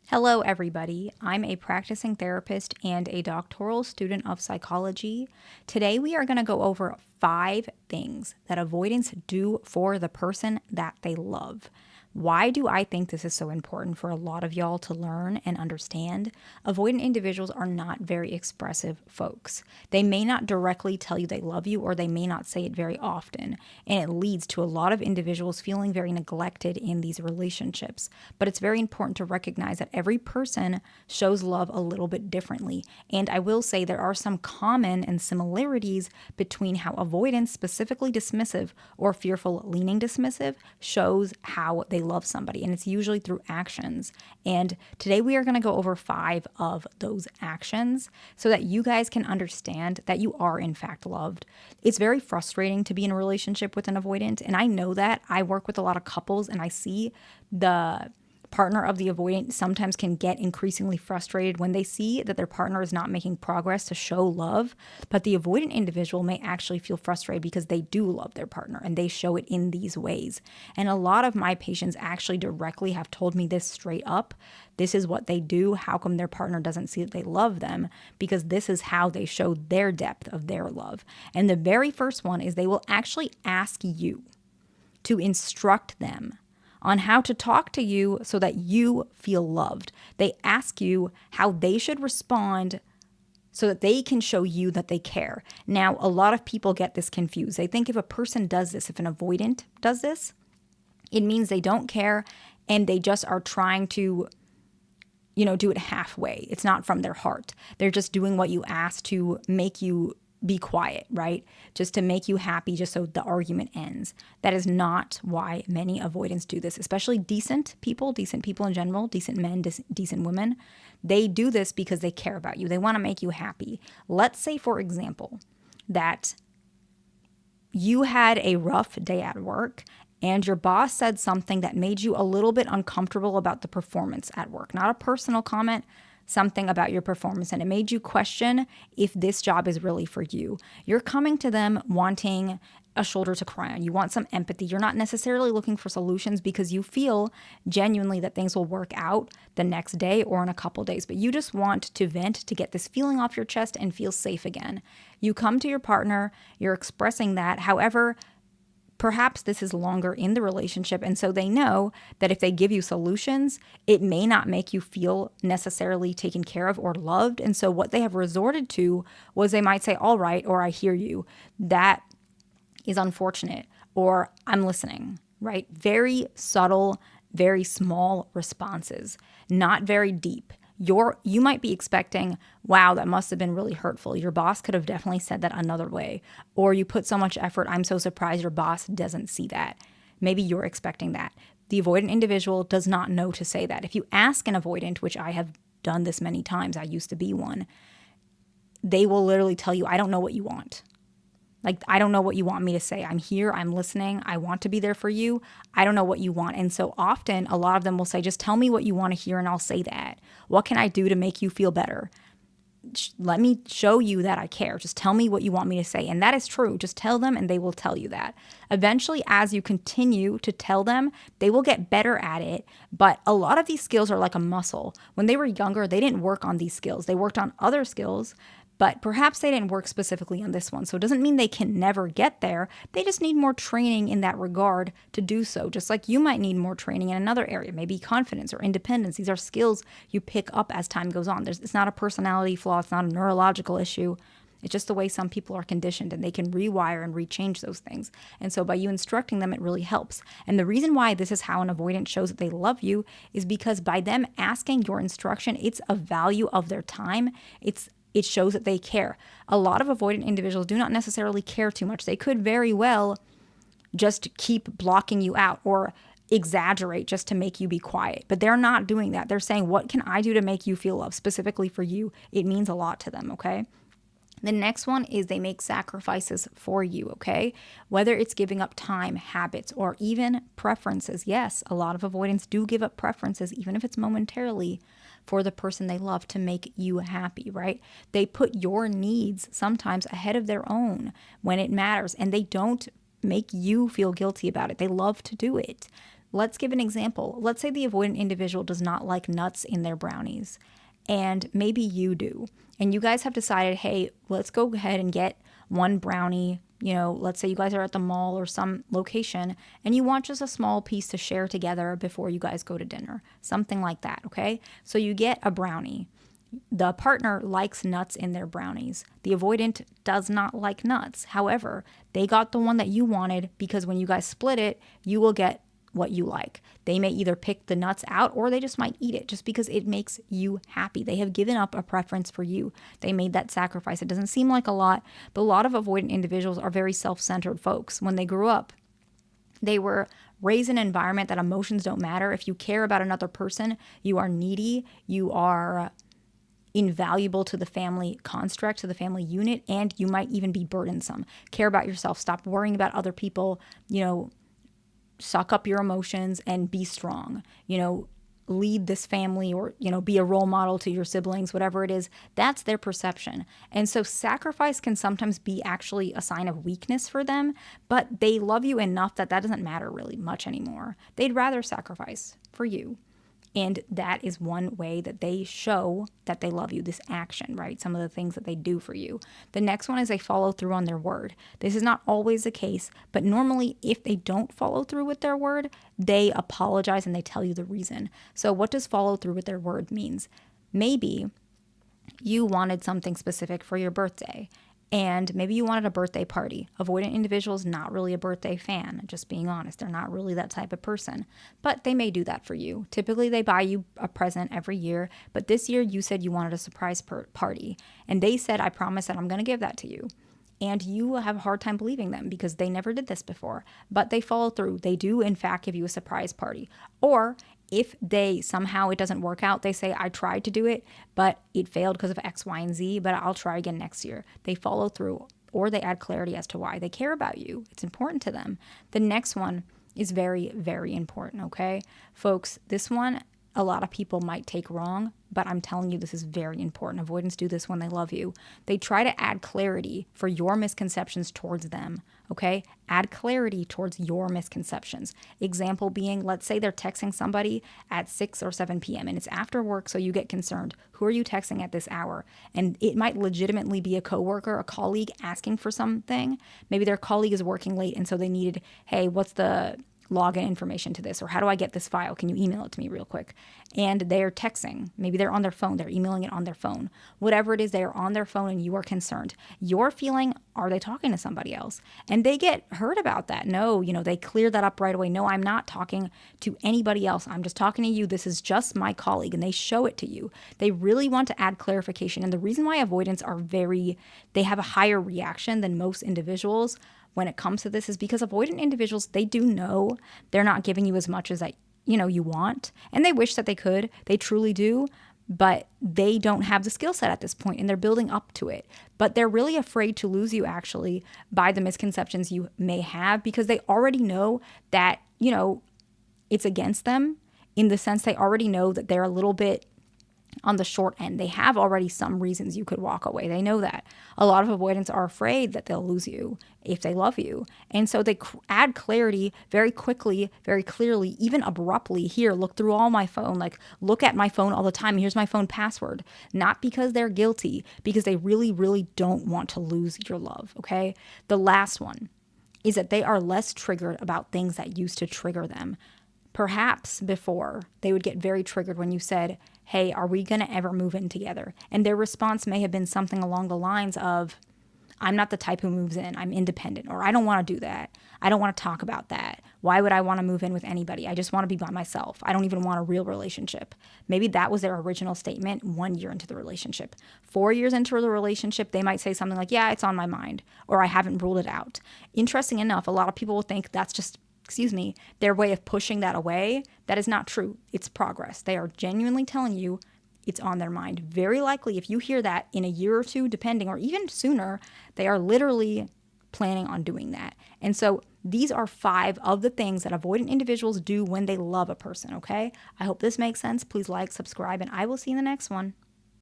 Hello, everybody. I'm a practicing therapist and a doctoral student of psychology. Today, we are going to go over 5 things that avoidants do for the person that they love. Why do I think this is so important for a lot of y'all to learn and understand? Avoidant individuals are not very expressive folks. They may not directly tell you they love you, or they may not say it very often, and it leads to a lot of individuals feeling very neglected in these relationships. But it's very important to recognize that every person shows love a little bit differently, and I will say there are some common and similarities between how avoidance, specifically dismissive or fearful leaning dismissive, shows how they love somebody, and it's usually through actions. And today we are going to go over 5 of those actions so that you guys can understand that you are in fact loved. It's very frustrating to be in a relationship with an avoidant, and I know that. I work with a lot of couples, and I see the partner of the avoidant sometimes can get increasingly frustrated when they see that their partner is not making progress to show love. But the avoidant individual may actually feel frustrated because they do love their partner and they show it in these ways. And a lot of my patients actually directly have told me this straight up. This is what they do. How come their partner doesn't see that they love them? Because this is how they show their depth of their love. And the very first one is they will actually ask you to instruct them on how to talk to you so that you feel loved. They ask you how they should respond so that they can show you that they care. Now, a lot of people get this confused. They think if a person does this, if an avoidant does this, it means they don't care and they just are trying to, do it halfway. It's not from their heart. They're just doing what you ask to make you be quiet, right? Just to make you happy, just so the argument ends. That is not why many avoidants do this, especially decent people in general, decent men, decent women. They do this because they care about you. They want to make you happy. Let's say, for example, that you had a rough day at work and your boss said something that made you a little bit uncomfortable about the performance at work. Not a personal comment, something about your performance, and it made you question if this job is really for you. You're coming to them wanting a shoulder to cry on. You want some empathy. You're not necessarily looking for solutions because you feel genuinely that things will work out the next day or in a couple days, but you just want to vent, to get this feeling off your chest and feel safe again. You come to your partner, you're expressing that. However, perhaps this is longer in the relationship, and so they know that if they give you solutions, it may not make you feel necessarily taken care of or loved. And so what they have resorted to was they might say, all right, or I hear you. That is unfortunate, or I'm listening, right? Very subtle, very small responses, not very deep. You might be expecting, wow, that must have been really hurtful. Your boss could have definitely said that another way. Or you put so much effort, I'm so surprised your boss doesn't see that. Maybe you're expecting that. The avoidant individual does not know to say that. If you ask an avoidant, which I have done this many times, I used to be one, they will literally tell you, I don't know what you want. Like, I don't know what you want me to say. I'm here. I'm listening. I want to be there for you. I don't know what you want. And so often a lot of them will say, just tell me what you want to hear and I'll say that. What can I do to make you feel better? Let me show you that I care. Just tell me what you want me to say. And that is true. Just tell them and they will tell you that. Eventually, as you continue to tell them, they will get better at it. But a lot of these skills are like a muscle. When they were younger, they didn't work on these skills. They worked on other skills, but perhaps they didn't work specifically on this one. So it doesn't mean they can never get there. They just need more training in that regard to do so. Just like you might need more training in another area, maybe confidence or independence. These are skills you pick up as time goes on. It's not a personality flaw. It's not a neurological issue. It's just the way some people are conditioned, and they can rewire and rechange those things. And so by you instructing them, it really helps. And the reason why this is how an avoidant shows that they love you is because by them asking your instruction, it's a value of their time. It shows that they care. A lot of avoidant individuals do not necessarily care too much. They could very well just keep blocking you out or exaggerate just to make you be quiet. But they're not doing that. They're saying, what can I do to make you feel loved? Specifically for you, it means a lot to them, okay? The next one is they make sacrifices for you, okay? Whether it's giving up time, habits, or even preferences. Yes, a lot of avoidants do give up preferences, even if it's momentarily, for the person they love to make you happy, right? They put your needs sometimes ahead of their own when it matters, and they don't make you feel guilty about it. They love to do it. Let's give an example. Let's say the avoidant individual does not like nuts in their brownies, and maybe you do. And you guys have decided, hey, let's go ahead and get one brownie. Let's say you guys are at the mall or some location and you want just a small piece to share together before you guys go to dinner, something like that, okay? So you get a brownie. The partner likes nuts in their brownies. The avoidant does not like nuts. However, they got the one that you wanted because when you guys split it, you will get what you like. They may either pick the nuts out or they just might eat it just because it makes you happy. They have given up a preference for you. They made that sacrifice. It doesn't seem like a lot, but a lot of avoidant individuals are very self-centered folks. When they grew up, they were raised in an environment that emotions don't matter. If you care about another person, you are needy, you are invaluable to the family construct, to the family unit, and you might even be burdensome. Care about yourself. Stop worrying about other people, suck up your emotions and be strong, lead this family or, be a role model to your siblings, whatever it is. That's their perception. And so sacrifice can sometimes be actually a sign of weakness for them, but they love you enough that doesn't matter really much anymore. They'd rather sacrifice for you. And that is one way that they show that they love you, this action, right? Some of the things that they do for you. The next one is they follow through on their word. This is not always the case, but normally if they don't follow through with their word, they apologize and they tell you the reason. So what does follow through with their word means? Maybe you wanted something specific for your birthday. And maybe you wanted a birthday party. Avoidant individuals, not really a birthday fan, just being honest. They're not really that type of person. But they may do that for you. Typically, they buy you a present every year. But this year, you said you wanted a surprise party. And they said, I promise that I'm going to give that to you. And you have a hard time believing them because they never did this before. But they follow through. They do, in fact, give you a surprise party. Or if they somehow it doesn't work out, they say, I tried to do it, but it failed because of X, Y, and Z, but I'll try again next year. They follow through, or they add clarity as to why. They care about you. It's important to them. The next one is very, very important, okay? Folks, this one, a lot of people might take wrong, but I'm telling you, this is very important. Avoidants do this when they love you. They try to add clarity for your misconceptions towards them, okay? Add clarity towards your misconceptions. Example being, let's say they're texting somebody at 6 or 7 p.m. and it's after work, so you get concerned. Who are you texting at this hour? And it might legitimately be a coworker, a colleague asking for something. Maybe their colleague is working late and so they needed, hey, what's the login information to this, or how do I get this file? Can you email it to me real quick? And they're texting. Maybe they're on their phone. They're emailing it on their phone. Whatever it is, they are on their phone and you are concerned. You're feeling, are they talking to somebody else? And they get hurt about that. No, they clear that up right away. No, I'm not talking to anybody else. I'm just talking to you. This is just my colleague. And they show it to you. They really want to add clarification. And the reason why avoidants are they have a higher reaction than most individuals when it comes to this is because avoidant individuals, they do know they're not giving you as much as you want, and they wish that they could. They truly do, but they don't have the skill set at this point, and they're building up to it. But they're really afraid to lose you actually by the misconceptions you may have because they already know that, it's against them in the sense they already know that they're a little bit on the short end. They have already some reasons you could walk away. They know that. A lot of avoidants are afraid that they'll lose you if they love you. And so they add clarity very quickly, very clearly, even abruptly. Here, look through all my phone. Look at my phone all the time. Here's my phone password. Not because they're guilty, because they really, really don't want to lose your love, okay? The last one is that they are less triggered about things that used to trigger them. Perhaps before, they would get very triggered when you said, hey, are we going to ever move in together? And their response may have been something along the lines of, I'm not the type who moves in. I'm independent, or I don't want to do that. I don't want to talk about that. Why would I want to move in with anybody? I just want to be by myself. I don't even want a real relationship. Maybe that was their original statement 1 year into the relationship. 4 years into the relationship, they might say something like, yeah, it's on my mind, or I haven't ruled it out. Interesting enough, a lot of people will think that's just their way of pushing that away. That is not true. It's progress. They are genuinely telling you it's on their mind. Very likely, if you hear that in a year or two, depending, or even sooner, they are literally planning on doing that. And so these are 5 of the things that avoidant individuals do when they love a person, okay? I hope this makes sense. Please like, subscribe, and I will see you in the next one.